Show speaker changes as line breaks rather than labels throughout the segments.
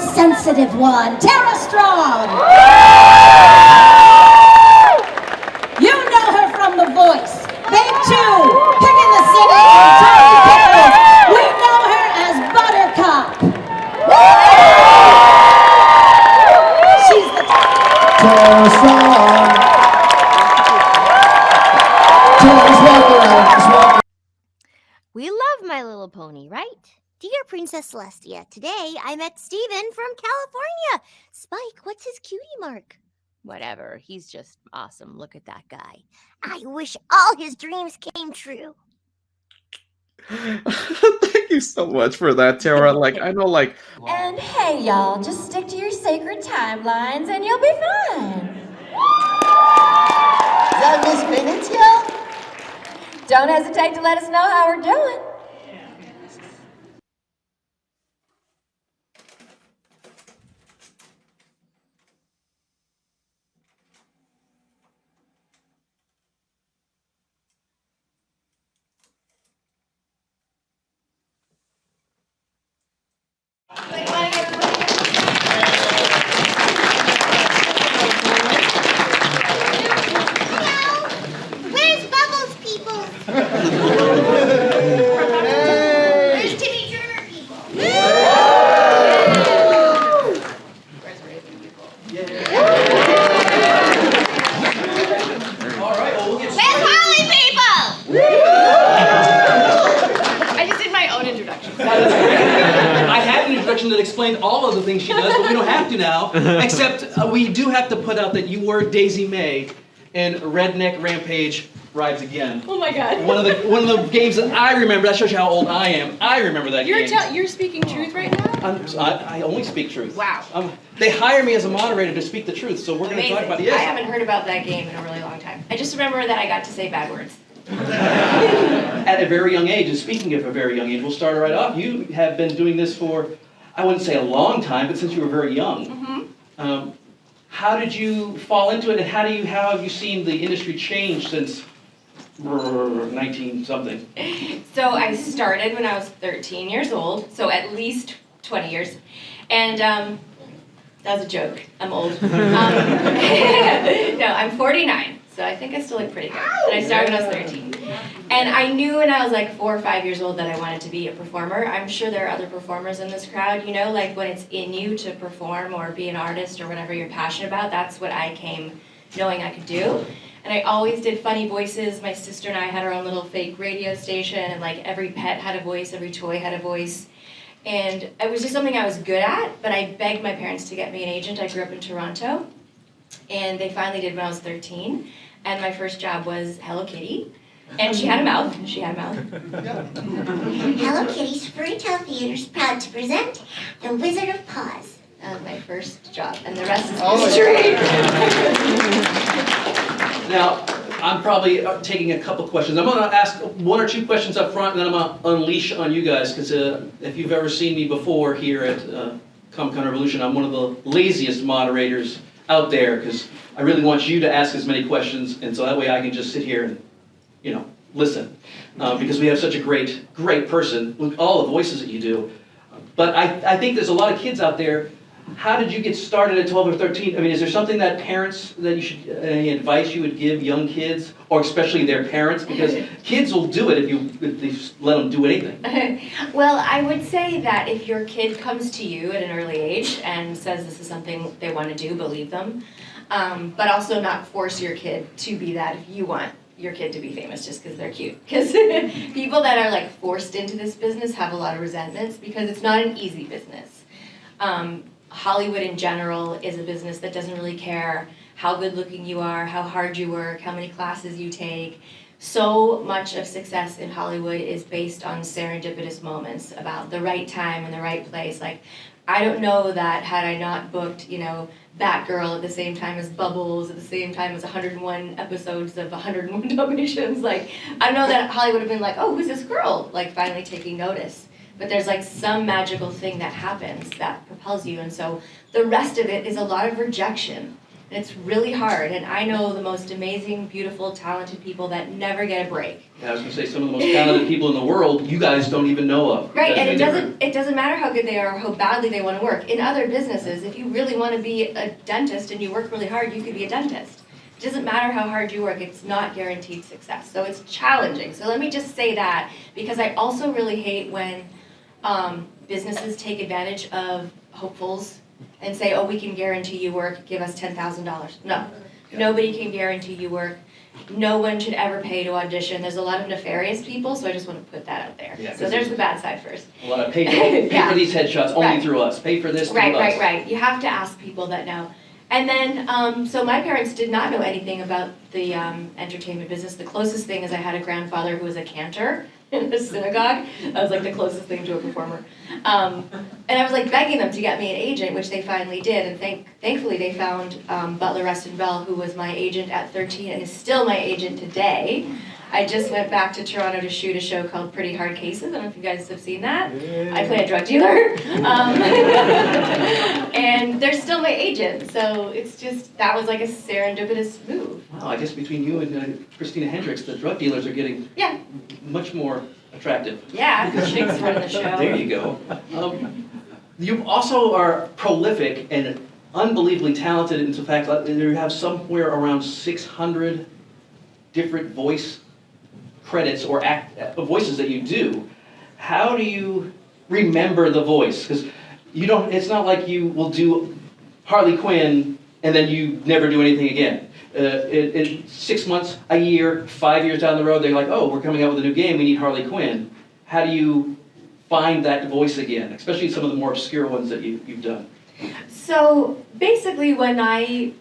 sensitive one, Tara Strong. You know her from The Voice, Babe 2, Picking the City, and Tony Pickles. We know her as Buttercup. She's the
Tara Strong. Tara's walking around.
We love My Little Pony, right? Dear Princess Celestia, today I met Steven from California. Spike, what's his cutie mark? Whatever, he's just awesome. Look at that guy. I wish all his dreams came true.
Thank you so much for that, Tara. I know,
And hey, y'all, just stick to your sacred timelines and you'll be fine.
Is that Miss Minutes, y'all?
Don't hesitate to let us know how we're doing.
Where's Bubbles, people? Where's Timmy Turner, people? Where's Harley, people?
I just did my own introduction. I had an introduction that explained all of the things she does, but we don't have to now. Except we do have to put out that you were Daisy May in Redneck Rampage Rides Again. Oh my god. One of the games that I remember. That shows you how old I am. I remember that game. You're speaking truth right now? I only speak truth.
Wow.
They hire me as a moderator to speak the truth, so we're going to talk about it.
I haven't heard about that game in a really long time. I just remember that I got to say bad words.
At a very young age, and speaking of a very young age, we'll start right off. You have been doing this for, I wouldn't say a long time, but since you were very young.
Mm-hmm.
How did you fall into it, and how have you seen the industry change since 19-something?
So I started when I was 13 years old, so at least 20 years. And that was a joke. I'm old. No, I'm 49. So I think I still look pretty good. And I started when I was 13. And I knew when I was like 4 or 5 years old that I wanted to be a performer. I'm sure there are other performers in this crowd, you know, like when it's in you to perform or be an artist or whatever you're passionate about, that's what I came knowing I could do. And I always did funny voices. My sister and I had our own little fake radio station, and like every pet had a voice, every toy had a voice. And it was just something I was good at, but I begged my parents to get me an agent. I grew up in Toronto, and they finally did when I was 13. And my first job was Hello Kitty. And she had a mouth.
Hello Kitty's Furrytale Theater is proud to present The Wizard of Paws.
That was my first job, and the rest is history.
Now, I'm probably taking a couple questions. I'm going to ask 1 or 2 questions up front, and then I'm going to unleash on you guys, because if you've ever seen me before here at Comic-Con Revolution, I'm one of the laziest moderators out there, because I really want you to ask as many questions, and so that way I can just sit here and, listen. Because we have such a great person with all the voices that you do. But I think there's a lot of kids out there. How did you get started at 12 or 13? I mean, is there something that parents, that you should, any advice you would give young kids, or especially their parents? Because kids will do it if you let them do anything.
Well, I would say that if your kid comes to you at an early age and says this is something they want to do, believe them. But also not force your kid to be that if you want your kid to be famous just because they're cute. Because people that are like forced into this business have a lot of resentments because it's not an easy business. Hollywood in general is a business that doesn't really care how good looking you are, how hard you work, how many classes you take. So much of success in Hollywood is based on serendipitous moments about the right time and the right place. Like, I don't know that had I not booked, Batgirl at the same time as Bubbles, at the same time as 101 episodes of 101 Dalmatians, I don't know that Hollywood would have been like, oh, who's this girl? Finally taking notice. But there's some magical thing that happens that propels you, and so the rest of it is a lot of rejection. And it's really hard, and I know the most amazing, beautiful, talented people that never get a break.
Yeah, I was gonna say, some of the most talented people in the world, you guys don't even know of.
Right, and
Because
it doesn't matter how good they are or how badly they want to work. In other businesses, if you really want to be a dentist and you work really hard, you could be a dentist. It doesn't matter how hard you work, it's not guaranteed success. So it's challenging. So let me just say that, because I also really hate when businesses take advantage of hopefuls and say, oh, we can guarantee you work, give us $10,000. No, nobody can guarantee you work. No one should ever pay to audition. There's a lot of nefarious people, so I just want to put that out there.
Yeah,
so there's the bad side first.
A lot of pay for these headshots only through us. Pay for this through us.
Right. You have to ask people that know. And then, so my parents did not know anything about the entertainment business. The closest thing is I had a grandfather who was a cantor in the synagogue. That was like the closest thing to a performer. And I was like begging them to get me an agent, which they finally did. And thankfully they found Butler Rustin Bell, who was my agent at 13 and is still my agent today. I just went back to Toronto to shoot a show called Pretty Hard Cases. I don't know if you guys have seen that. I play a drug dealer. And they're still my agent. So it's just, that was like a serendipitous move.
Wow, I guess between you and Christina Hendricks, the drug dealers are getting much more attractive.
Yeah, the chicks run the show.
There you go. You also are prolific and unbelievably talented. In fact, you have somewhere around 600 different voice credits or voices that you do. How do you remember the voice? Because you don't. It's not like you will do Harley Quinn and then you never do anything again. In 6 months, a year, 5 years down the road, they're like, oh, we're coming out with a new game, we need Harley Quinn. How do you find that voice again, especially some of the more obscure ones that you've done?
So basically when I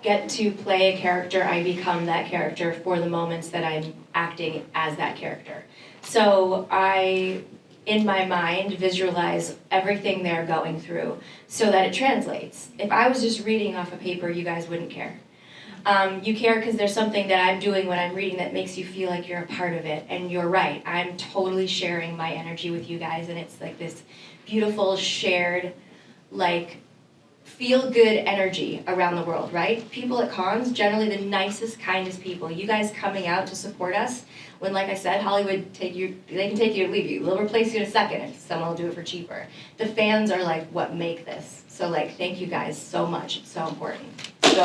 get to play a character, I become that character for the moments that I'm acting as that character. So I, in my mind, visualize everything they're going through so that it translates. If I was just reading off a paper, you guys wouldn't care. You care because there's something that I'm doing when I'm reading that makes you feel like you're a part of it. And you're right, I'm totally sharing my energy with you guys, and it's like this beautiful, shared, like, feel-good energy around the world, right? People at cons, generally the nicest, kindest people. You guys coming out to support us, when, like I said, Hollywood they can take you or leave you. They'll replace you in a second if someone will do it for cheaper. The fans are like what make this. So like, thank you guys so much. It's so important. So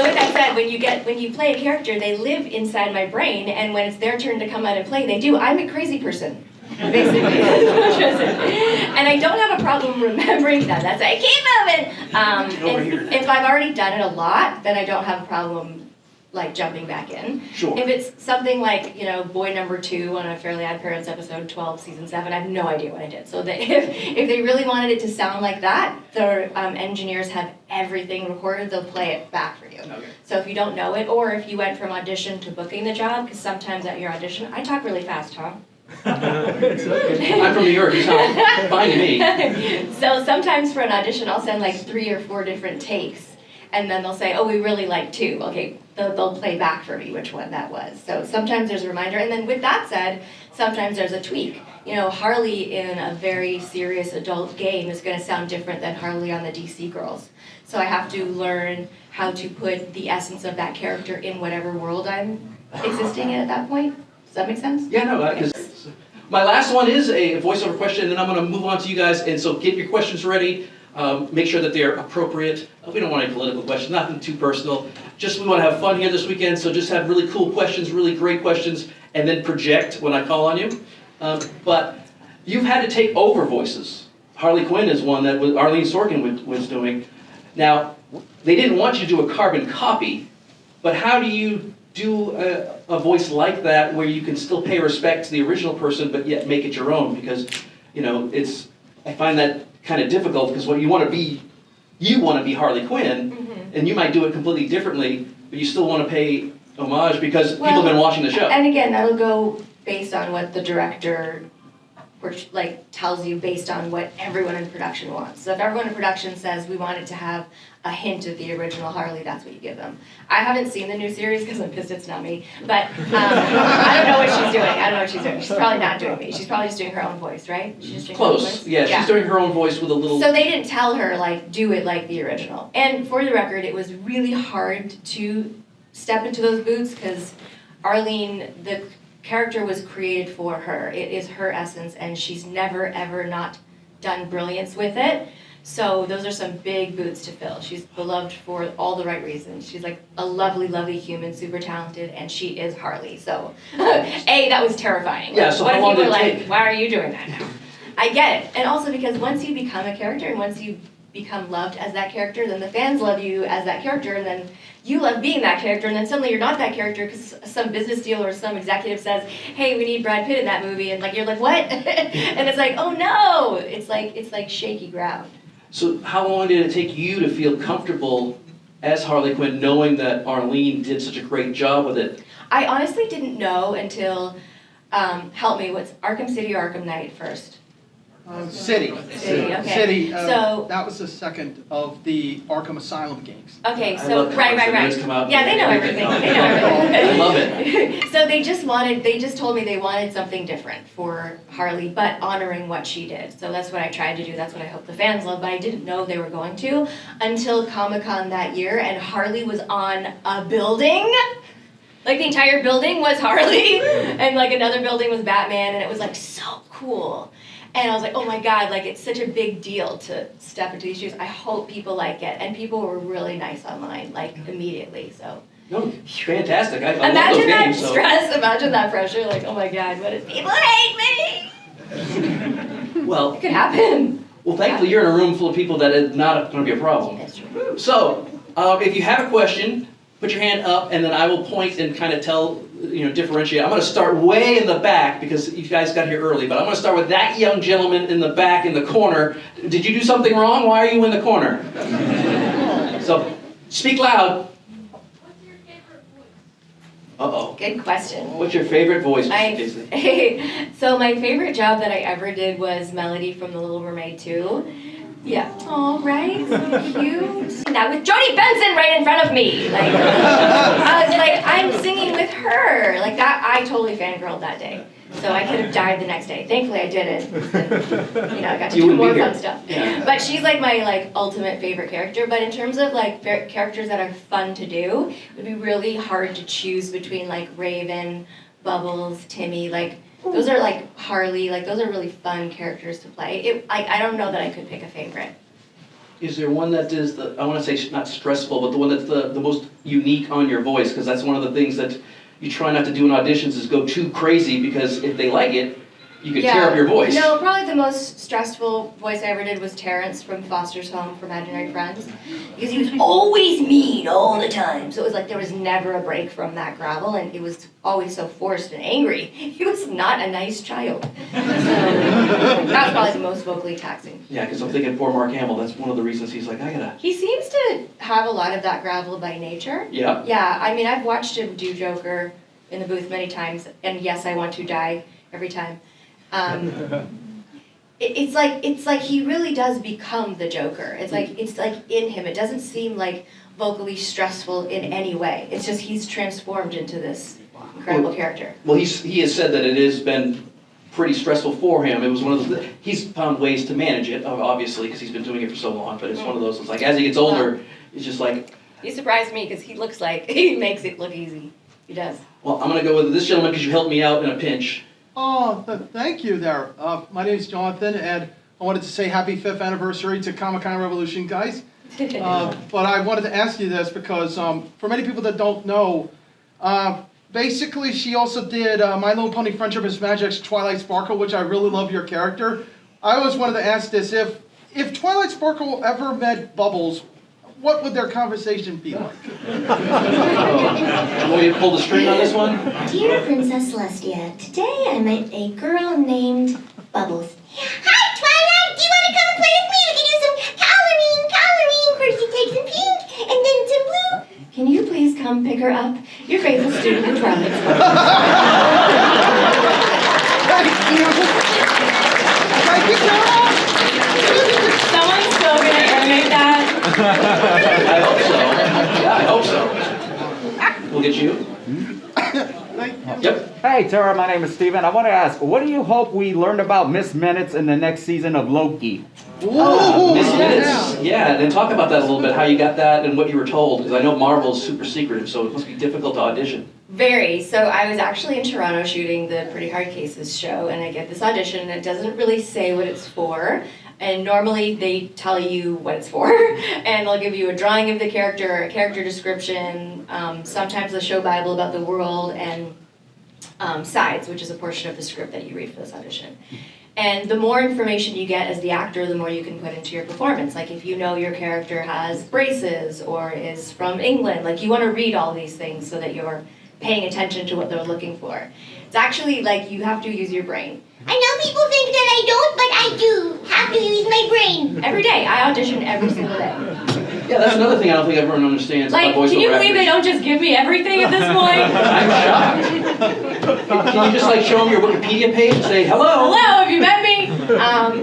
with that said, when you play a character, they live inside my brain, and when it's their turn to come out and play, they do. I'm a crazy person. Basically, and I don't have a problem remembering that. That's why I keep moving. If I've already done it a lot, then I don't have a problem like jumping back in.
Sure.
If it's something like, you know, boy number 2 on a Fairly Odd Parents episode 12, season 7, I have no idea what I did. So that if they really wanted it to sound like that, the engineers have everything recorded. They'll play it back for you.
Okay.
So if you don't know it, or if you went from audition to booking the job, because sometimes at your audition, I talk really fast, Tom.
I'm from New York, you sound fine to me.
So sometimes for an audition, I'll send like 3 or 4 different takes, and then they'll say, oh, we really like 2. Okay, they'll play back for me which one that was. So sometimes there's a reminder, and then with that said, sometimes there's a tweak. You know, Harley in a very serious adult game is going to sound different than Harley on the DC Girls. So I have to learn how to put the essence of that character in whatever world I'm existing in at that point. Does that make sense?
Yeah, no, because my last one is a voiceover question, and then I'm going to move on to you guys, and so get your questions ready. Make sure that they're appropriate. We don't want any political questions, nothing too personal. Just we want to have fun here this weekend, so just have really cool questions, really great questions, and then project when I call on you. But you've had to take over voices. Harley Quinn is one that Arlene Sorkin was doing. Now, they didn't want you to do a carbon copy, but how do you do a voice like that where you can still pay respect to the original person but yet make it your own? Because, you know, I find that kind of difficult, because what you want to be Harley Quinn, and you might do it completely differently, but you still want to pay homage because people have been watching the show.
And again, that'll go based on what the director which like tells you based on what everyone in production wants. So if everyone in production says we want it to have a hint of the original Harley, that's what you give them. I haven't seen the new series because I'm pissed it's not me, but I don't know what she's doing. I don't know what she's doing. She's probably not doing me. She's probably just doing her own voice, right? She's just doing her own
Close.
voice?
Yeah, she's doing her own voice with a little.
So they didn't tell her like do it like the original. And for the record, it was really hard to step into those boots because Arlene, the character was created for her. It is her essence, and she's never ever not done brilliance with it. So those are some big boots to fill. She's beloved for all the right reasons. She's like a lovely, lovely human, super talented, and she is Harley. So, that was terrifying.
Yeah, so
what
how
if
long
people
did
were
it
like,
take?
why are you doing that now? I get it. And also because once you become a character and once you become loved as that character, then the fans love you as that character, and then you love being that character, and then suddenly you're not that character because some business deal or some executive says, hey, we need Brad Pitt in that movie, and like you're like, what? And it's like, oh no! It's like shaky ground.
So how long did it take you to feel comfortable as Harley Quinn, knowing that Arlene did such a great job with it?
I honestly didn't know until, help me, what's Arkham City or Arkham Knight first?
City.
City, okay.
City,
So-
that was the second of the Arkham Asylum games.
Okay,
I
so,
love
right.
concepts. Come out
Yeah, they know everything, they know everything.
I love it.
So they just told me they wanted something different for Harley, but honoring what she did. So that's what I tried to do, that's what I hope the fans love, but I didn't know they were going to until Comic-Con that year, and Harley was on a building. Like the entire building was Harley, and like another building was Batman, and it was like so cool. And I was like, oh my God, like it's such a big deal to step into these shoes. I hope people like it. And people were really nice online, like immediately, so.
No, fantastic. I love
Imagine
those
that
games. So.
stress, imagine that pressure, like, oh my God, what if people hate me?
Well,
It could happen.
well, thankfully you're in a room full of people that is not going to be a problem.
That's true.
So, if you have a question, put your hand up, and then I will point and kind of tell, differentiate. I'm going to start way in the back because you guys got here early, but I'm going to start with that young gentleman in the back in the corner. Did you do something wrong? Why are you in the corner? So, speak loud.
What's your favorite voice?
Uh-oh.
Good question.
What's your favorite voice, Casey?
So my favorite job that I ever did was Melody from The Little Mermaid 2. Yeah. Oh, right? So cute. Now with Jodie Benson right in front of me. Like, I was like, I'm singing with her. Like that, I totally fangirled that day. So I could have died the next day. Thankfully I didn't. And, I got to do more fun stuff.
Yeah.
But she's like my ultimate favorite character. But in terms of like characters that are fun to do, it would be really hard to choose between like Raven, Bubbles, Timmy, like those are like Harley, like those are really fun characters to play. I don't know that I could pick a favorite.
Is there one that is I want to say not stressful, but the one that's the most unique on your voice? Because that's one of the things that you try not to do in auditions is go too crazy, because if they like it, you could tear up your voice.
No, probably the most stressful voice I ever did was Terrence from Foster's Home for Imaginary Friends. Because he was always mean all the time. So it was like there was never a break from that gravel, and it was always so forced and angry. He was not a nice child. So that was probably the most vocally taxing.
Yeah, because I'm thinking poor Mark Hamill, that's one of the reasons he's like, I gotta...
He seems to have a lot of that gravel by nature.
Yeah?
Yeah, I mean, I've watched him do Joker in the booth many times, and yes, I want to die every time. It's like he really does become the Joker. It's like in him. It doesn't seem like vocally stressful in any way. It's just he's transformed into this incredible character.
Well, he has said that it has been pretty stressful for him. It was one of those, he's found ways to manage it, obviously, because he's been doing it for so long, but it's one of those, it's like as he gets older, it's just like...
He surprised me because he looks like he makes it look easy. He does.
Well, I'm going to go with this gentleman because you helped me out in a pinch.
Oh, thank you there. My name is Jonathan, and I wanted to say happy 5th anniversary to Comic-Con Revolution, guys. But I wanted to ask you this because for many people that don't know, basically she also did My Little Pony Friendship is Magic's Twilight Sparkle, which I really love your character. I always wanted to ask this, if Twilight Sparkle ever met Bubbles, what would their conversation be like?
Want me to pull the string on this one?
Dear Princess Celestia, today I met a girl named Bubbles. Hi, Twilight! Do you want to come and play with me? We can do some coloring. First you take some pink, and then some blue.
Can you please come pick her up? Your faithful student, Twilight.
Thank you.
Hi, Tara. My name is Steven. I want to ask, what do you hope we learned about Miss Minutes in the next season of Loki?
Miss Minutes, yeah, then talk about that a little bit, how you got that and what you were told, because I know Marvel's super secretive, so it must be difficult to audition.
Very. So I was actually in Toronto shooting the Pretty Hard Cases show, and I get this audition, and it doesn't really say what it's for. And normally they tell you what it's for, and they'll give you a drawing of the character, a character description, sometimes a show bible about the world, and sides, which is a portion of the script that you read for this audition. And the more information you get as the actor, the more you can put into your performance. Like if you know your character has braces or is from England, like you want to read all these things so that you're paying attention to what they're looking for. It's actually like you have to use your brain.
I know people think that I don't, but I do have to use my brain.
Every day. I audition every single day.
Yeah, that's another thing I don't think everyone understands
Like,
about voiceover
can you believe
actors.
they don't just give me everything at this point?
I'm shocked. Can you just like show them your Wikipedia page and say, hello?
Hello, have you met me?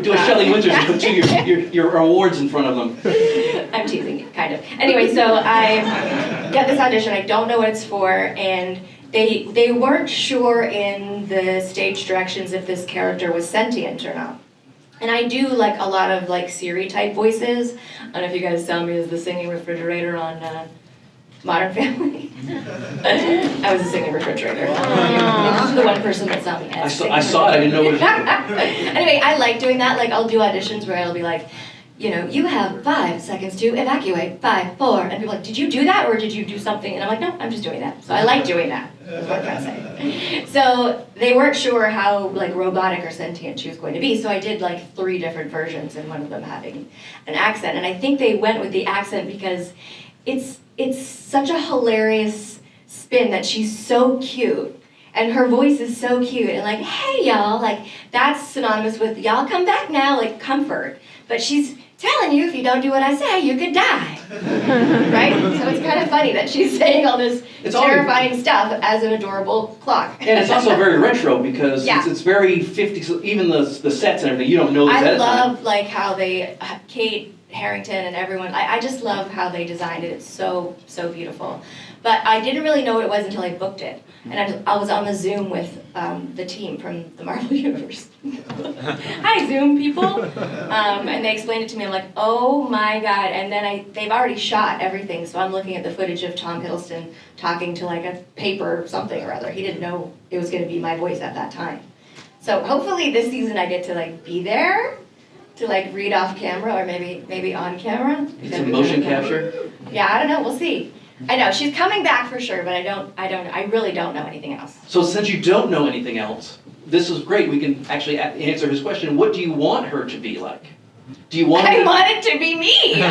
Do a Shelley Winters and put your awards in front of them.
I'm teasing, kind of. Anyway, so I get this audition. I don't know what it's for, and they weren't sure in the stage directions if this character was sentient or not. And I do like a lot of like Siri type voices. I don't know if you guys saw me as the singing refrigerator on Modern Family. I was a singing refrigerator. This is the one person that saw me as
I saw it, I didn't know what it was.
Anyway, I like doing that. Like I'll do auditions where I'll be like, you know, you have 5 seconds to evacuate. 5, 4. And people are like, did you do that or did you do something? And I'm like, no, I'm just doing that. So I like doing that. That's what I'm trying to say. So they weren't sure how like robotic or sentient she was going to be. So I did like 3 different versions and one of them having an accent. And I think they went with the accent because it's such a hilarious spin that she's so cute. And her voice is so cute. And like, hey y'all, like that's synonymous with y'all come back now, like comfort. But she's telling you if you don't do what I say, you could die. Right? So it's kind of funny that she's saying all this terrifying stuff as an adorable clock.
And it's also very retro because it's very 50s, so even the sets and everything, you don't know this ahead of time.
I love like how they, Kate Harington and everyone, I just love how they designed it. It's so, so beautiful. But I didn't really know what it was until I booked it. And I was on the Zoom with the team from the Marvel Universe. Hi, Zoom people. And they explained it to me. I'm like, oh my God. And then they've already shot everything. So I'm looking at the footage of Tom Hiddleston talking to like a paper something or other. He didn't know it was going to be my voice at that time. So hopefully this season I get to like be there to like read off camera or maybe on camera.
Some motion capture?
Yeah, I don't know. We'll see. I know she's coming back for sure, but I really don't know anything else.
So since you don't know anything else, this is great. We can actually answer his question. What do you want her to be like? Do you want?
I want it to be me.
you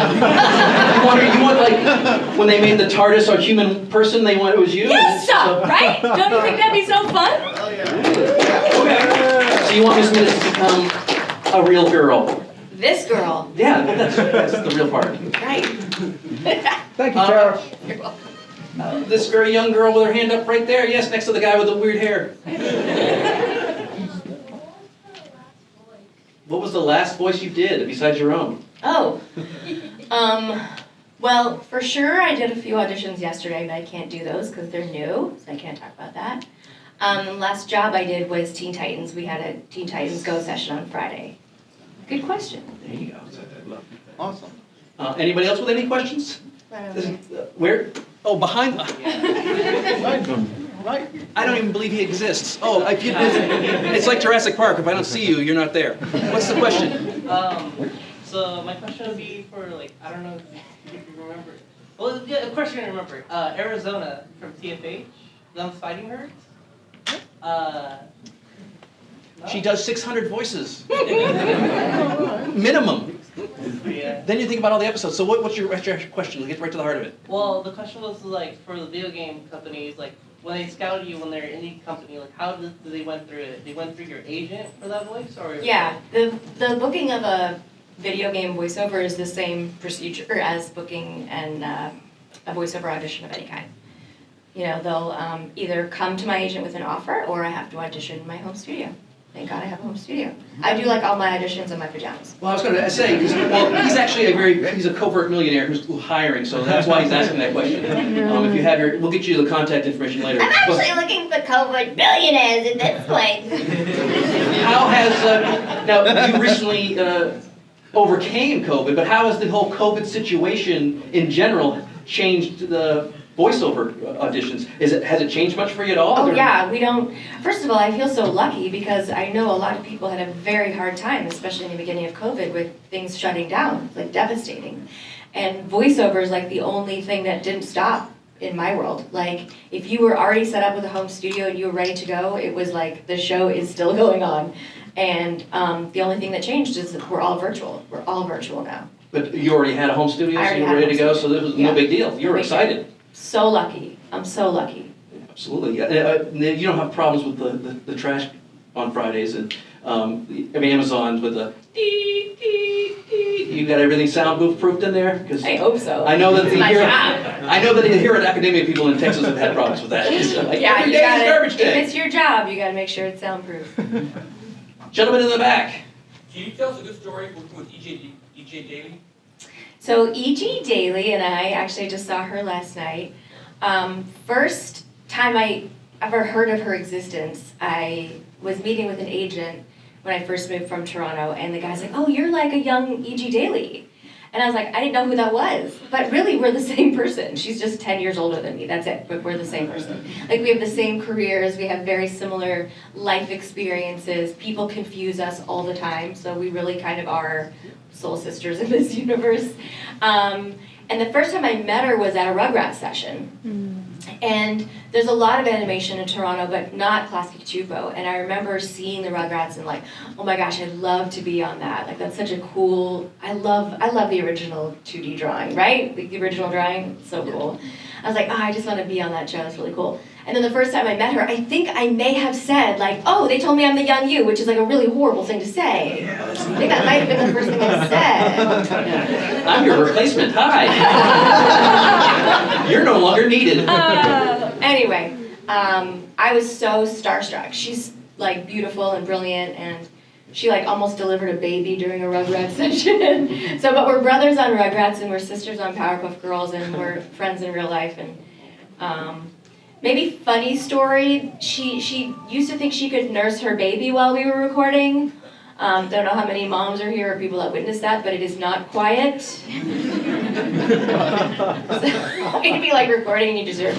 want like when they made the TARDIS a human person? They want it was you.
Yes, right? Don't you think that'd be so fun?
Oh yeah. Okay. So you want Miss Minutes to become a real girl?
This girl.
Yeah, that's the real part.
Right.
Thank you, Tara.
You're welcome.
This very young girl with her hand up right there. Yes, next to the guy with the weird hair. What was the last voice you did besides your own?
Oh. Well, for sure I did a few auditions yesterday, but I can't do those because they're new, so I can't talk about that. The last job I did was Teen Titans. We had a Teen Titans Go session on Friday. Good question.
There you go.
Awesome.
Anybody else with any questions? Where? Oh, behind.
Right.
I don't even believe he exists. Oh, it's like Jurassic Park. If I don't see you, you're not there. What's the question?
So my question would be for like, I don't know if you remember. Well, yeah, of course you're gonna remember. Arizona from TFH, them fighting her.
No? She does 600 voices. Minimum.
Yeah.
Then you think about all the episodes. So what's your question? Let's get right to the heart of it.
Well, the question was like for the video game companies, like when they scout you when they're in the company, like how did they went through it? They went through your agent for that voice, or?
Yeah, the booking of a video game voiceover is the same procedure as booking and a voiceover audition of any kind. You know, they'll either come to my agent with an offer, or I have to audition in my home studio. thank God I have a home studio. I do like all my auditions in my pajamas.
Well, I was going to say, he's actually he's a covert millionaire who's hiring, so that's why he's asking that question. If you have we'll get you the contact information later.
I'm actually looking for covert billionaires at this point.
How has, now you recently overcame COVID, but how has the whole COVID situation in general changed the voiceover auditions? Has it changed much for you at all?
Oh yeah, we don't, first of all, I feel so lucky because I know a lot of people had a very hard time, especially in the beginning of COVID with things shutting down, like devastating. And voiceover is like the only thing that didn't stop in my world. Like if you were already set up with a home studio and you were ready to go, it was like the show is still going on. And the only thing that changed is that we're all virtual. We're all virtual now.
But you already had a home studio, so you were ready to go, so this was no big deal. You were excited.
So lucky. I'm so lucky.
Absolutely. You don't have problems with the trash on Fridays and Amazon with the you got everything soundproof proofed in there?
I hope so.
I know that
I know
that here at Academia people in Texas have had problems with that. Like,
yeah,
every
you
day is
gotta,
garbage day.
if it's your job, you gotta make sure it's soundproof.
Gentleman in the back.
Can you tell us a good story working with EJ Daily?
So E.G. Daily and I actually just saw her last night. First time I ever heard of her existence, I was meeting with an agent when I first moved from Toronto, and the guy's like, oh, you're like a young E.G. Daily. And I was like, I didn't know who that was. But really, we're the same person. She's just 10 years older than me, that's it, but we're the same person. Like, we have the same careers, we have very similar life experiences. People confuse us all the time, so we really kind of are soul sisters in this universe. And the first time I met her was at a Rugrats session. And there's a lot of animation in Toronto, but not classic Chupo. And I remember seeing the Rugrats and like, oh my gosh, I'd love to be on that. Like that's such a cool, I love the original 2D drawing, right? The original drawing, so cool. I was like, oh, I just want to be on that show, it's really cool. And then the first time I met her, I think I may have said like, oh, they told me I'm the young you, which is like a really horrible thing to say. I think that might have been the first thing I said.
I'm your replacement, hi. You're no longer needed.
Anyway, I was so starstruck. She's like beautiful and brilliant, and she like almost delivered a baby during a Rugrats session. But we're brothers on Rugrats and we're sisters on Powerpuff Girls and we're friends in real life. And maybe funny story, she used to think she could nurse her baby while we were recording. Don't know how many moms are here or people that witnessed that, but it is not quiet. So, you'd be like recording and you just hear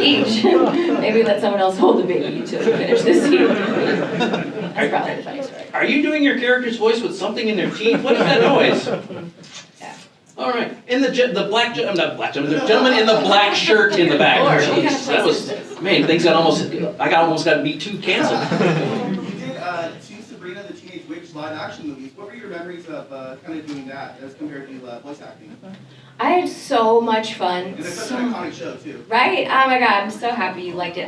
each. Maybe let someone else hold the baby until you finish this scene. That's probably the funny story.
Are you doing your character's voice with something in their teeth? What is that noise?
Yeah.
All right. In the gentleman in the black shirt in the back.
Lord,
Jeez,
what kind of
that was, man, things got almost got Me Too canceled.
You did two Sabrina the Teenage Witch live action movies. What were your memories of kind of doing that as compared to voice acting?
I had so much fun.
And it's such an iconic show too.
Right? Oh my God, I'm so happy you liked it.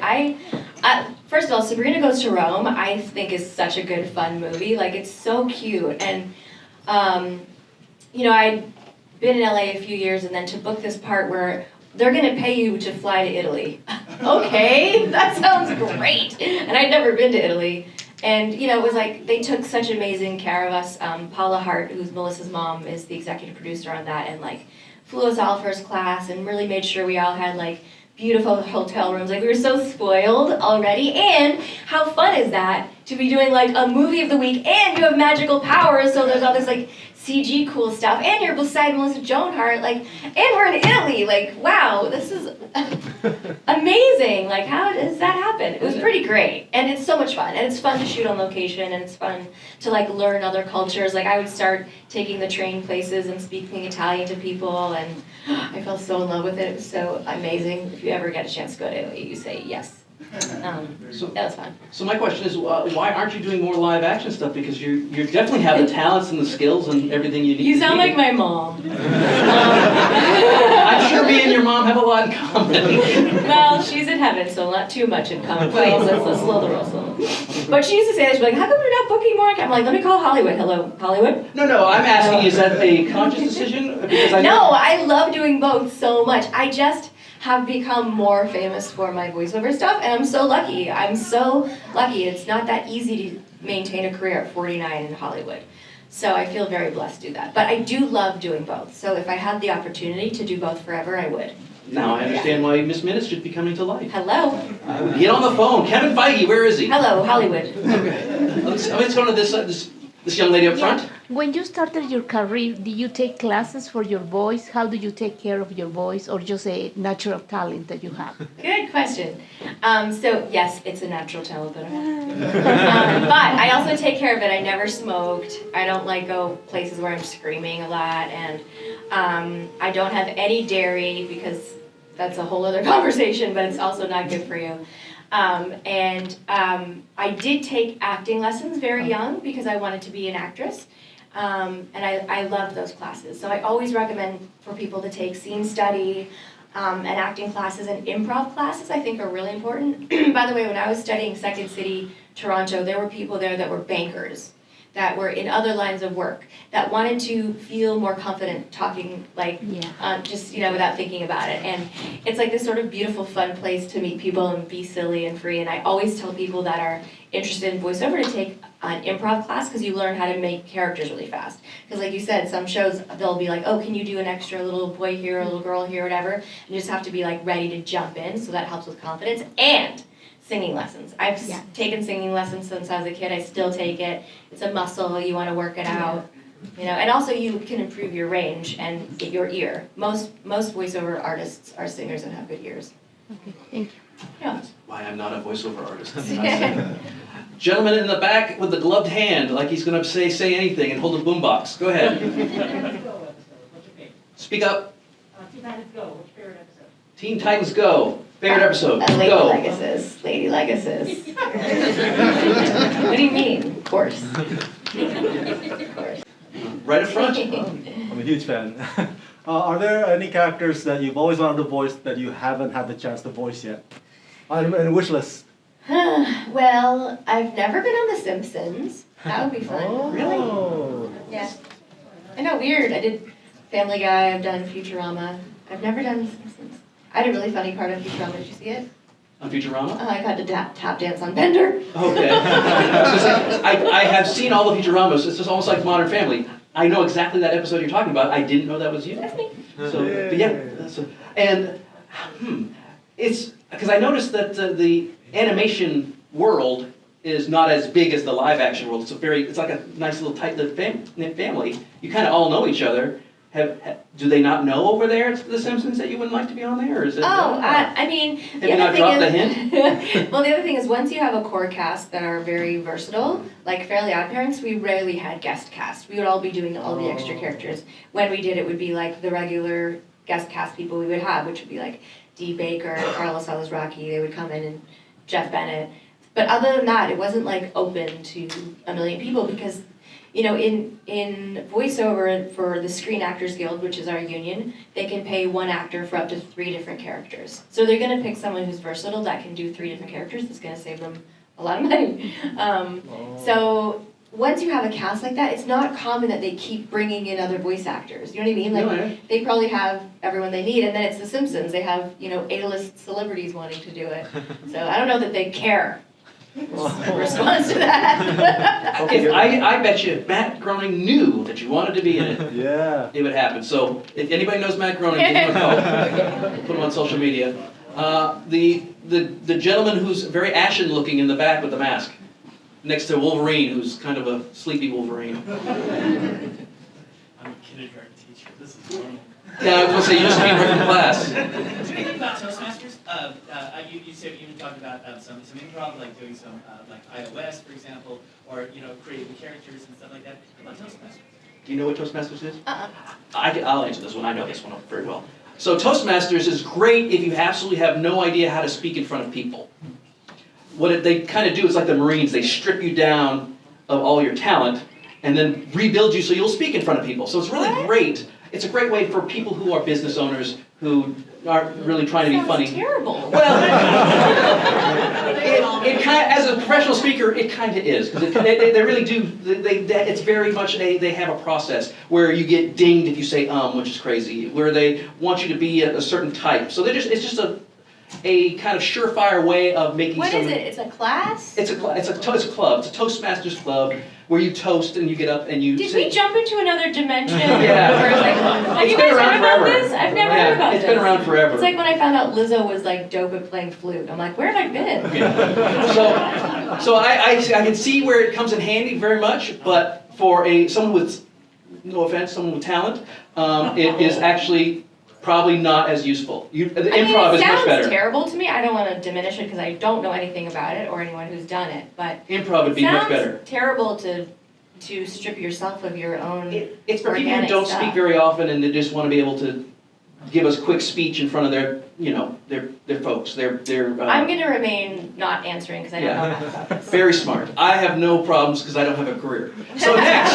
First of all, Sabrina Goes to Rome, I think is such a good, fun movie. Like, it's so cute. And, I'd been in LA a few years, and then to book this part where they're going to pay you to fly to Italy. Okay, that sounds great. And I'd never been to Italy. And, it was like, they took such amazing care of us. Paula Hart, who's Melissa's mom, is the executive producer on that, and, like, flew us all first class and really made sure we all had, like, beautiful hotel rooms. Like, we were so spoiled already. And how fun is that to be doing, like, a movie of the week and you have magical powers, so there's all this, like, CG cool stuff, and you're beside Melissa Joan Hart, like, and we're in Italy, like, wow, this is amazing. Like, how does that happen? It was pretty great, and it's so much fun, and it's fun to shoot on location, and it's fun to, like, learn other cultures. Like, I would start taking the train places and speaking Italian to people, and I fell so in love with it. It was so amazing. If you ever get a chance to go to Italy, you say yes. That was fun.
So my question is, why aren't you doing more live action stuff? Because you definitely have the talents and the skills and everything you need.
You sound like my mom.
I'm sure me and your mom have a lot in common.
Well, she's in heaven, so not too much in common. Please, let's slow the roll. But she used to say that, she'd be like, how come you're not booking more? I'm like, let me call Hollywood. Hello, Hollywood?
No, I'm asking, is that a conscious decision? Because
I love doing both so much. I just have become more famous for my voiceover stuff, and I'm so lucky. I'm so lucky. It's not that easy to maintain a career at 49 in Hollywood. So I feel very blessed to do that. But I do love doing both. So if I had the opportunity to do both forever, I would.
Now I understand why Miss Minutes should be coming to life.
Hello.
Get on the phone. Kevin Feige, where is he?
Hello, Hollywood.
Okay. Let's go to this young lady up front.
When you started your career, did you take classes for your voice? How do you take care of your voice, or just a natural talent that you have?
Good question. So yes, it's a natural talent that I have. But I also take care of it. I never smoked. I don't like go places where I'm screaming a lot, and I don't have any dairy because that's a whole other conversation, but it's also not good for you. I did take acting lessons very young because I wanted to be an actress. And I loved those classes. So I always recommend for people to take scene study and acting classes and improv classes. I think are really important. By the way, when I was studying Second City, Toronto, there were people there that were bankers, that were in other lines of work, that wanted to feel more confident talking, like, just, without thinking about it. And it's like this sort of beautiful, fun place to meet people and be silly and free. And I always tell people that are interested in voiceover to take an improv class, because you learn how to make characters really fast. Because like you said, some shows, they'll be like, oh, can you do an extra little boy here, a little girl here, whatever. And you just have to be like ready to jump in, so that helps with confidence. And singing lessons. I've taken singing lessons since I was a kid. I still take it. It's a muscle. You want to work it out. And also you can improve your range and get your ear. Most voiceover artists are singers and have good ears.
Okay, thank you.
Yeah.
That's why I'm not a voiceover artist. Gentleman in the back with the gloved hand, like he's going to say anything and hold a boombox. Go ahead. Speak up.
Teen Titans Go. What's your favorite episode?
Teen Titans Go. Favorite episode.
Lady
Go.
Legacies. Lady Legacies. What do you mean? Of course. Of course.
Right up front.
I'm a huge fan. Are there any characters that you've always wanted to voice that you haven't had the chance to voice yet? On a wish list.
Well, I've never been on The Simpsons. That would be fun.
Oh.
Really? Yeah. I know, weird. I did Family Guy, I've done Futurama. I've never done The Simpsons. I had a really funny part of Futurama. Did you see it?
On Futurama?
I got to tap dance on Bender.
Okay. I have seen all the Futuramas. It's just almost like Modern Family. I know exactly that episode you're talking about. I didn't know that was you.
That's me.
So, but yeah. It's because I noticed that the animation world is not as big as the live action world. It's like a nice little tight-knit family. You kind of all know each other. Do they not know over there at The Simpsons that you wouldn't like to be on there? Or is it?
I mean,
have you not dropped the hint?
Well, the other thing is, once you have a core cast that are very versatile, like Fairly Odd Parents, we rarely had guest cast. We would all be doing all the extra characters. When we did, it would be like the regular guest cast people we would have, which would be like Dee Baker, Carlos Alazraki. They would come in, and Jeff Bennett. But other than that, it wasn't like open to a million people because, in voiceover for the Screen Actors Guild, which is our union, they can pay one actor for up to 3 different characters. So they're going to pick someone who's versatile that can do 3 different characters. That's going to save them a lot of money. So once you have a cast like that, it's not common that they keep bringing in other voice actors. You know what I mean? Like they probably have everyone they need, and then it's The Simpsons. They have A-list celebrities wanting to do it. So I don't know that they care. Response to that.
I bet you if Matt Groening knew that you wanted to be in it, it would happen. So if anybody knows Matt Groening, give him a call. Put him on social media. The gentleman who's very ashen looking in the back with the mask, next to Wolverine, who's kind of a sleepy Wolverine.
I'm a kindergarten teacher. This is normal.
Yeah, I was going to say, you used to be in different class.
Speaking about Toastmasters, you said you talked about some improv, like doing some like iOS, for example, or creating characters and stuff like that. What about Toastmasters?
Do you know what Toastmasters is? I'll answer this one. I know this one very well. So Toastmasters is great if you absolutely have no idea how to speak in front of people. What they kind of do is like the Marines. They strip you down of all your talent and then rebuild you so you'll speak in front of people. So it's really great. It's a great way for people who are business owners who aren't really trying to be funny.
Terrible.
Well, It kind of, as a professional speaker, it kind of is, because they really do. It's very much they have a process where you get dinged if you say which is crazy. Where they want you to be a certain type. So it's just a kind of surefire way of making.
What is it? It's a class?
It's a club. It's a Toastmasters club where you toast and you get up and you.
Did we jump into another dimension?
Yeah.
Have you guys heard about this? I've never heard about this.
It's been around forever.
It's like when I found out Lizzo was like dope at playing flute. I'm like, where have I been?
Yeah. So I can see where it comes in handy very much, but for someone with, no offense, someone with talent, it is actually probably not as useful. The improv is much better.
It sounds terrible to me. I don't want to diminish it because I don't know anything about it or anyone who's done it, but
improv would be much better.
It sounds terrible to strip yourself of your own.
It's for people who don't speak very often and they just want to be able to give us quick speech in front of their folks.
I'm going to remain not answering because I don't know enough about this.
Very smart. I have no problems because I don't have a career. So next,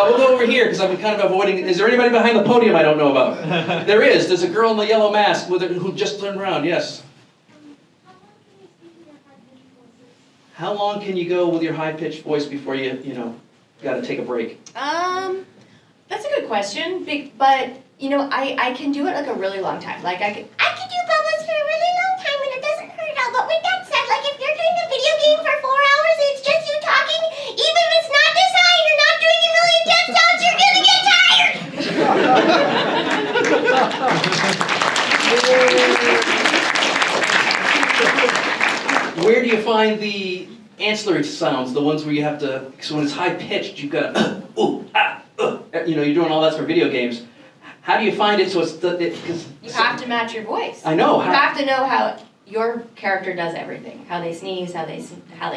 we'll go over here because I've been kind of avoiding. Is there anybody behind the podium I don't know about? There is. There's a girl in the yellow mask who just turned around. Yes. How long can you go with your high-pitched voice before you got to take a break?
That's a good question. But I can do it like a really long time. Like I can do bubbles for a really long time and it doesn't hurt at all. But with that said, like if you're doing a video game for 4 hours and it's just you talking, even if it's not designed, you're not doing a million death sounds, you're gonna get tired.
Where do you find the ancillary sounds, the ones where you have to, so when it's high pitched, you've got to, you're doing all that for video games. How do you find it so it's
You have to match your voice.
I know.
You have to know how your character does everything. How they sneeze, how they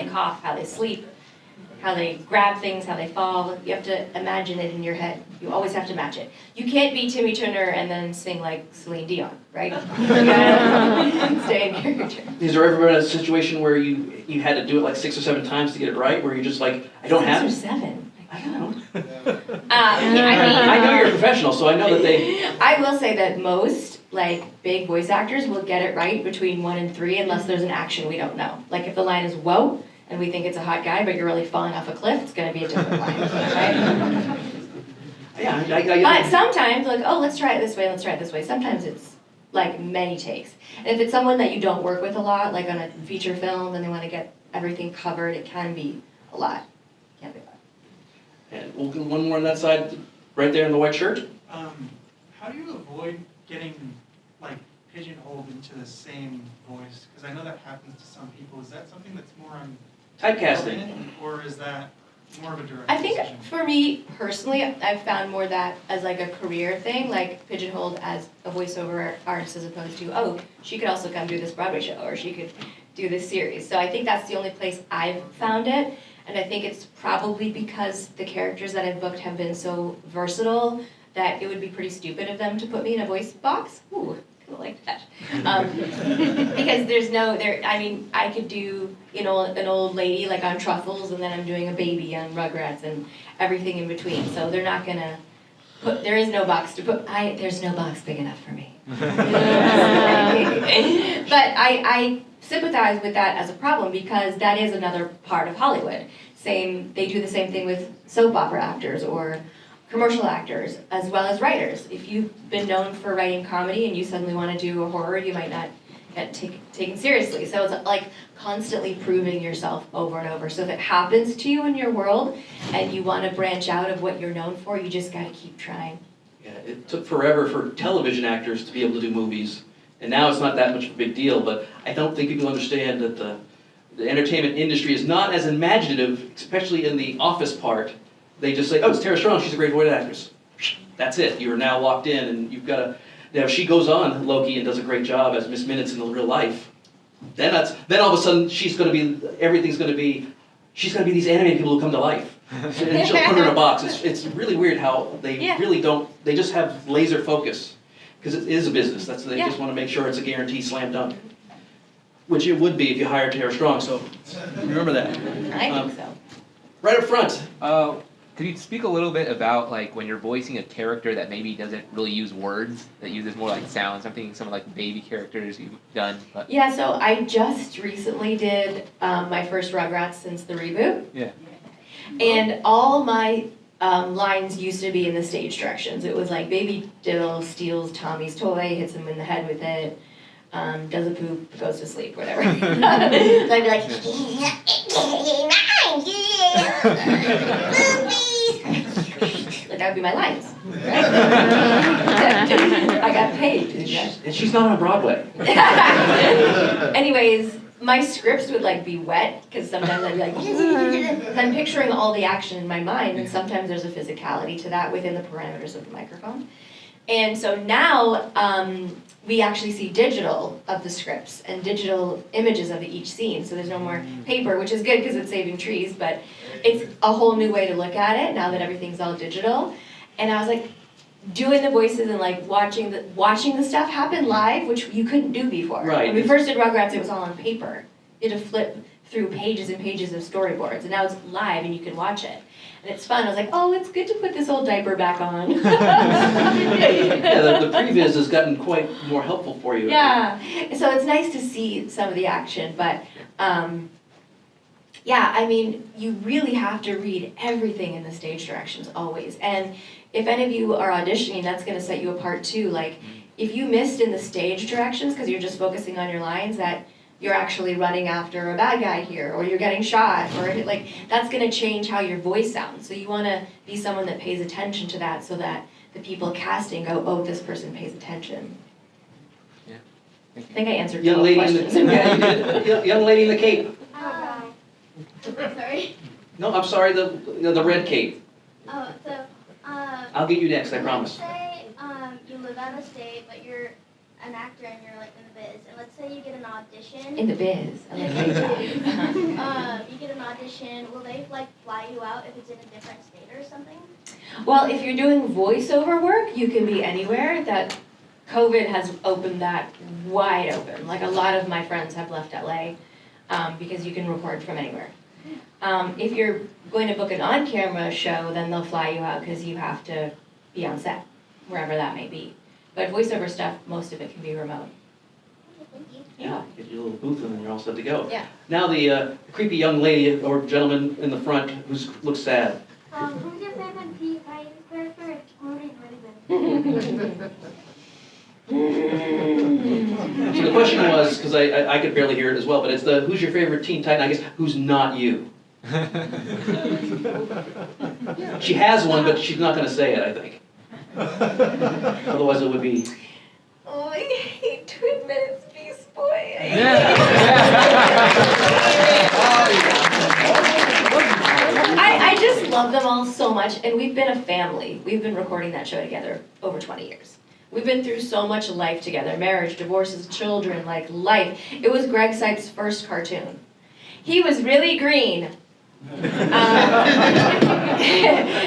cough, how they sleep, how they grab things, how they fall. You have to imagine it in your head. You always have to match it. You can't be Timmy Turner and then sing like Celine Dion, right? You gotta stay in character.
Has there ever been a situation where you had to do it like 6 or 7 times to get it right, where you're just like, I don't have it?
6 or 7?
I don't know.
I
know you're a professional, so I know that they...
I will say that most big voice actors will get it right between 1 and 3 unless there's an action we don't know. Like if the line is whoa, and we think it's a hot guy, but you're really falling off a cliff, it's going to be a different line, right?
Yeah,
But sometimes, let's try it this way, let's try it this way. Sometimes it's many takes. And if it's someone that you don't work with a lot, like on a feature film, and they want to get everything covered, it can be a lot. Can't be a lot.
And we'll do one more on that side, right there in the white shirt.
How do you avoid getting pigeonholed into the same voice? Because I know that happens to some people. Is that something that's more on
typecasting,
or is that more of a direct
I think
decision?
for me personally, I've found more that as a career thing, pigeonholed as a voiceover artist as opposed to, she could also come do this Broadway show or she could do this series. So I think that's the only place I've found it. And I think it's probably because the characters that I've booked have been so versatile that it would be pretty stupid of them to put me in a voice box. Ooh, kind of like that. Because I could do, an old lady on Truffles, and then I'm doing a baby on Rugrats and everything in between. So they're not gonna there is no box to put, there's no box big enough for me. But I sympathize with that as a problem because that is another part of Hollywood. They do the same thing with soap opera actors or commercial actors as well as writers. If you've been known for writing comedy and you suddenly want to do a horror, you might not get taken seriously. So it's constantly proving yourself over and over. So if it happens to you in your world and you want to branch out of what you're known for, you just got to keep trying.
Yeah, it took forever for television actors to be able to do movies. And now it's not that much of a big deal, but I don't think people understand that the entertainment industry is not as imaginative, especially in the office part. They just say, it's Tara Strong, she's a great voice actress. That's it, you're now locked in, and you've got to, if she goes on Loki and does a great job as Miss Minutes in the real life, then all of a sudden she's going to be these animated people who come to life. And she'll put her in a box. It's really weird how they really don't, they just have laser focus. Because it is a business. They just want to make sure it's a guaranteed slam dunk. Which it would be if you hired Tara Strong, so remember that.
I think so.
Right up front.
Could you speak a little bit about like when you're voicing a character that maybe doesn't really use words, that uses more like sounds? I'm thinking some of like baby characters you've done. But...
Yeah, so I just recently did my first Rugrats since the reboot.
Yeah.
And all my lines used to be in the stage directions. It was like Baby Diddle steals Tommy's toy, hits him in the head with it, does a poop, goes to sleep, whatever. So I'd be like, like that would be my lines. Right? I got paid to do that.
And she's not on Broadway.
Anyways, my scripts would like be wet because sometimes I'd be like, 'cause I'm picturing all the action in my mind, and sometimes there's a physicality to that within the parameters of the microphone. And so now we actually see digital of the scripts and digital images of each scene. So there's no more paper, which is good because it's saving trees, but it's a whole new way to look at it now that everything's all digital. And I was like, doing the voices and like watching the stuff happen live, which you couldn't do before.
Right.
When we first did Rugrats, it was all on paper. You had to flip through pages and pages of storyboards, and now it's live and you can watch it. And it's fun. I was like, oh, it's good to put this old diaper back on.
Yeah, the previs has gotten quite more helpful for you.
Yeah, so it's nice to see some of the action, but yeah, I mean, you really have to read everything in the stage directions always. And if any of you are auditioning, that's going to set you apart too. Like, if you missed in the stage directions because you're just focusing on your lines, that you're actually running after a bad guy here, or you're getting shot, or like, that's going to change how your voice sounds. So you want to be someone that pays attention to that so that the people casting go, oh, this person pays attention.
Yeah.
I think I answered
Young
12
lady
questions.
in the, yeah, you did. Young lady in the cape.
Sorry.
No, I'm sorry, the red cape.
Oh, so,
I'll get you next, I promise.
Say, you live out of state, but you're an actor and you're like in the biz, and let's say you get an audition.
In the biz. I like that.
You get an audition. Will they like fly you out if it's in a different state or something?
Well, if you're doing voiceover work, you can be anywhere. That COVID has opened that wide open. Like a lot of my friends have left LA because you can record from anywhere. If you're going to book an on-camera show, then they'll fly you out because you have to be on set, wherever that may be. But voiceover stuff, most of it can be remote.
Yeah, get your little booth and then you're all set to go.
Yeah.
Now the creepy young lady or gentleman in the front who looks sad.
Who's your favorite T-Titan character excluding Raven?
So the question was, because I could barely hear it as well, but it's who's your favorite Teen Titan? I guess who's not you. She has one, but she's not going to say it, I think. Otherwise it would be...
Oh, I hate Twin Minutes Beast Boy. I just love them all so much, and we've been a family. We've been recording that show together over 20 years. We've been through so much life together, marriage, divorces, children, like life. It was Greg Sipes' first cartoon. He was really green.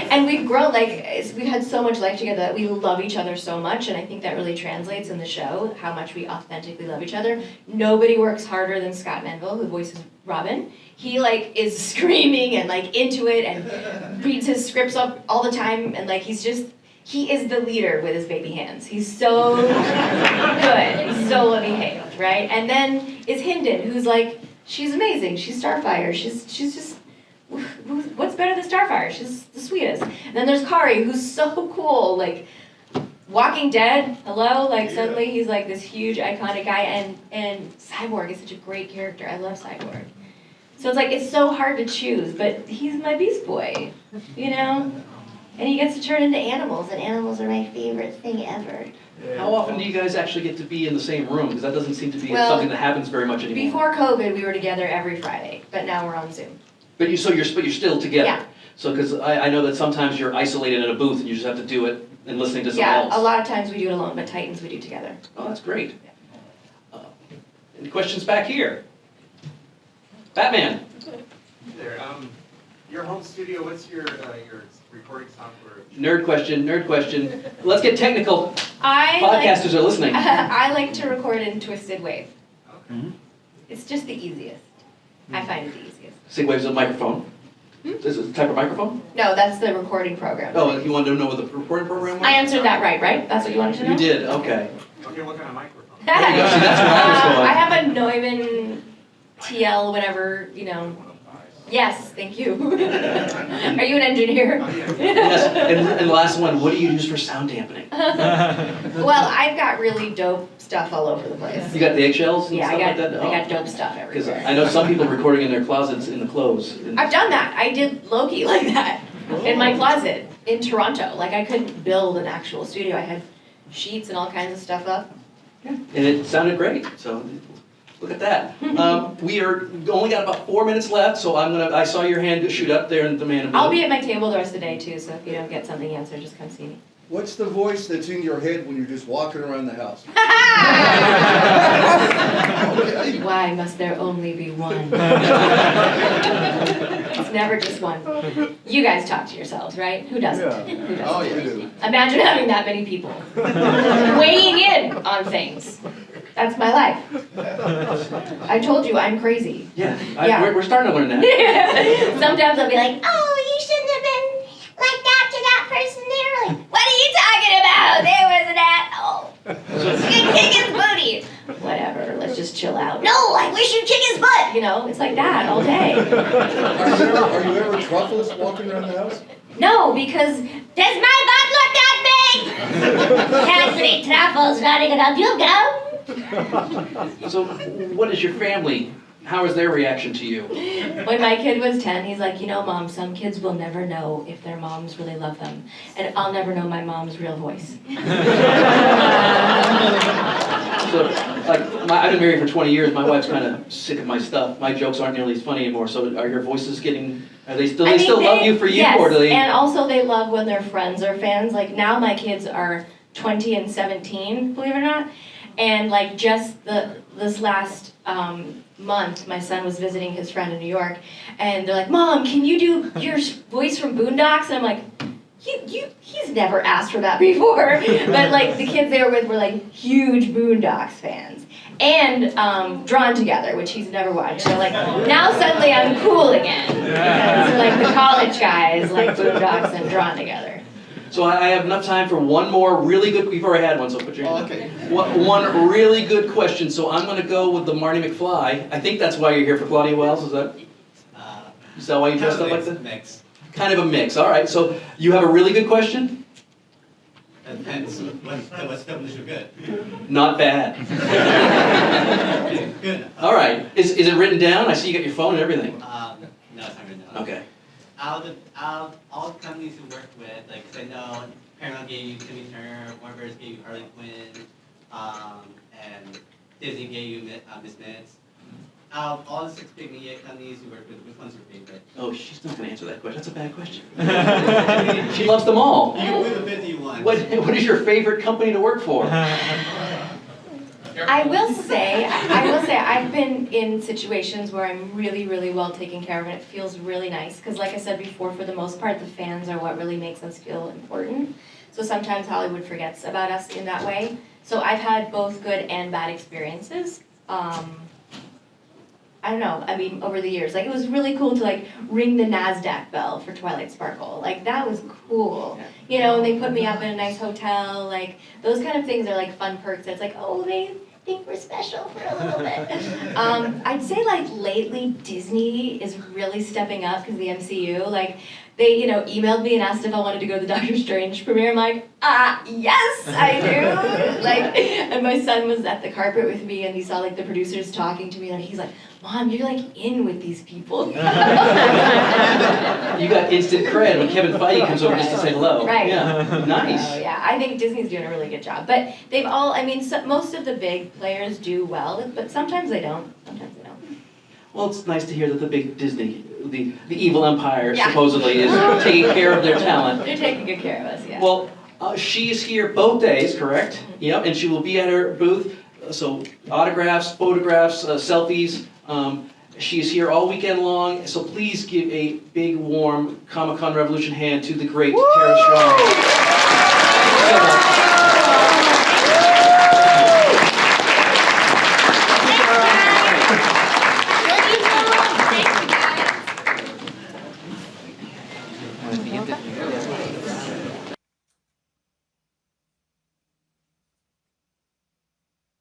And we've grown, like, we've had so much life together that we love each other so much, and I think that really translates in the show, how much we authentically love each other. Nobody works harder than Scott Manville, who voices Robin. He, like, is screaming and, like, into it and reads his scripts up all the time, and, like, he is the leader with his baby hands. He's so good. He's so well-behaved, right? And then is Hinden, who's, like, she's amazing. She's Starfire. She's just... What's better than Starfire? She's the sweetest. And then there's Kari, who's so cool, like Walking Dead. Hello, like suddenly he's like this huge iconic guy, and Cyborg is such a great character. I love Cyborg. So it's like it's so hard to choose, but he's my Beast Boy, you know. And he gets to turn into animals, and animals are my favorite thing ever.
How often do you guys actually get to be in the same room? Because that doesn't seem to be
Well,
something that happens very much anymore.
Before COVID, we were together every Friday, but now we're on Zoom.
But you're still together.
Yeah.
So because I know that sometimes you're isolated in a booth and you just have to do it and listening to someone else.
Yeah, a lot of times we do it alone, but Titans we do together.
Oh, that's great. Any questions back here? Batman.
There. Your home studio. What's your recording software?
Nerd question. Let's get technical.
Podcasters
are listening.
I like to record in Twisted Wave. Okay. It's just the easiest. I find it the easiest.
Sig Wave's a microphone. Is it the type of microphone?
No, that's the recording program.
Oh, you wanted to know what the recording program was?
I answered that right? That's what you wanted to know?
You did, okay.
Okay, what kind of microphone?
There you go, see, that's where I was going.
I have a Neumann TL, whatever, you know. Yes, thank you. Are you an engineer?
Yes, and the last one, what do you use for sound dampening?
Well, I've got really dope stuff all over the place.
You got the eggshells and
Yeah,
stuff like that?
I got dope stuff
Because
everywhere.
I know some people recording in their closets in the clothes.
I've done that. I did Loki like that in my closet in Toronto. Like I couldn't build an actual studio. I had sheets and all kinds of stuff up.
And it sounded great, so look at that. We are only got about 4 minutes left, so I saw your hand shoot up there in the man in blue.
I'll be at my table the rest of the day too, so if you don't get something answered, just come see me.
What's the voice that's in your head when you're just walking around the house?
Why must there only be one? It's never just one. You guys talk to yourselves, right? Who doesn't?
Yeah.
Who doesn't?
Oh, you do.
Imagine having that many people weighing in on things. That's my life. I told you I'm crazy.
Yeah,
Yeah.
We're starting to learn that.
Sometimes I'll be like,
Oh, you shouldn't have been like that to that person there. Like, what are you talking about? There was an asshole. You kick his booty.
whatever, let's just chill out.
No, I wish you'd kick his butt.
You know, it's like that all day.
Are you ever truffles walking around the house?
No, because
does my butt look that big? Can't three truffles running it up. You go.
So, what is your family? How is their reaction to you?
when my kid was 10, he's like, you know, Mom, some kids will never know if their moms really love them. And I'll never know my mom's real voice.
So, like, I've been married for 20 years. My wife's kind of sick of my stuff. My jokes aren't nearly as funny anymore. So, are your voices getting? Are they still? They still love you for you,
yes,
or do they?
And also they love when their friends are fans. Like now, my kids are 20 and 17, believe it or not. And like just this last month, my son was visiting his friend in New York, and they're like, "Mom, can you do your voice from Boondocks?" And I'm like, he's never asked for that before. But like the kids they were with were like huge Boondocks fans. And Drawn Together, which he's never watched. So like now suddenly I'm cool again. Because like the college guys like Boondocks and Drawn Together.
So I have enough time for one more really good. We've already had one, so put your hand up. Okay. One really good question. So I'm going to go with the Marty McFly. I think that's why you're here for Claudia Wells. Is that why you dressed up like that?
Mix.
Kind of a mix. All right. So you have a really good question.
Depends. What's definition of good?
Not bad.
Good.
All right. Is it written down? I see you got your phone and everything.
No, it's not written down.
Okay.
Out of all the companies you work with, like, 'cause I know Paramount gave you Timmy Turner, Warner Bros. Gave you Harley Quinn, and Disney gave you Miss Minutes. Out of all the 6 big media companies you work with, which one's your favorite?
Oh, she's not going to answer that question. That's a bad question. She loves them all.
You can do the 51.
What is your favorite company to work for?
I will say I've been in situations where I'm really, really well taken care of and it feels really nice. Because like I said before, for the most part, the fans are what really makes us feel important. So sometimes Hollywood forgets about us in that way. So I've had both good and bad experiences. I don't know, I mean, over the years. Like, it was really cool to, like, ring the NASDAQ bell for Twilight Sparkle. Like, that was cool. You know, and they put me up in a nice hotel. Like, those kind of things are, like, fun perks. It's like, oh, they think we're special for a little bit. I'd say, like, lately, Disney is really stepping up because the MCU, like, they, you know, emailed me and asked if I wanted to go to the Doctor Strange premiere. I'm like, yes, I do. Like, and my son was at the carpet with me, and he saw like the producers talking to me, and he's like, Mom, you're like in with these people.
You got instant cred when Kevin Feige comes over just to say hello.
Right.
Yeah. Nice.
So, yeah, I think Disney's doing a really good job. But they've all, I mean, most of the big players do well, but sometimes they don't. Sometimes they don't.
Well, it's nice to hear that the big Disney, the evil empire,
Yeah.
supposedly is taking care of their talent.
They're taking good care of us, yeah.
Well, she is here both days, correct? Yep, and she will be at her booth. So autographs, photographs, selfies. She is here all weekend long. So please give a big, warm Comic-Con Revolution hand to the great Tara Strong.
Want to begin to?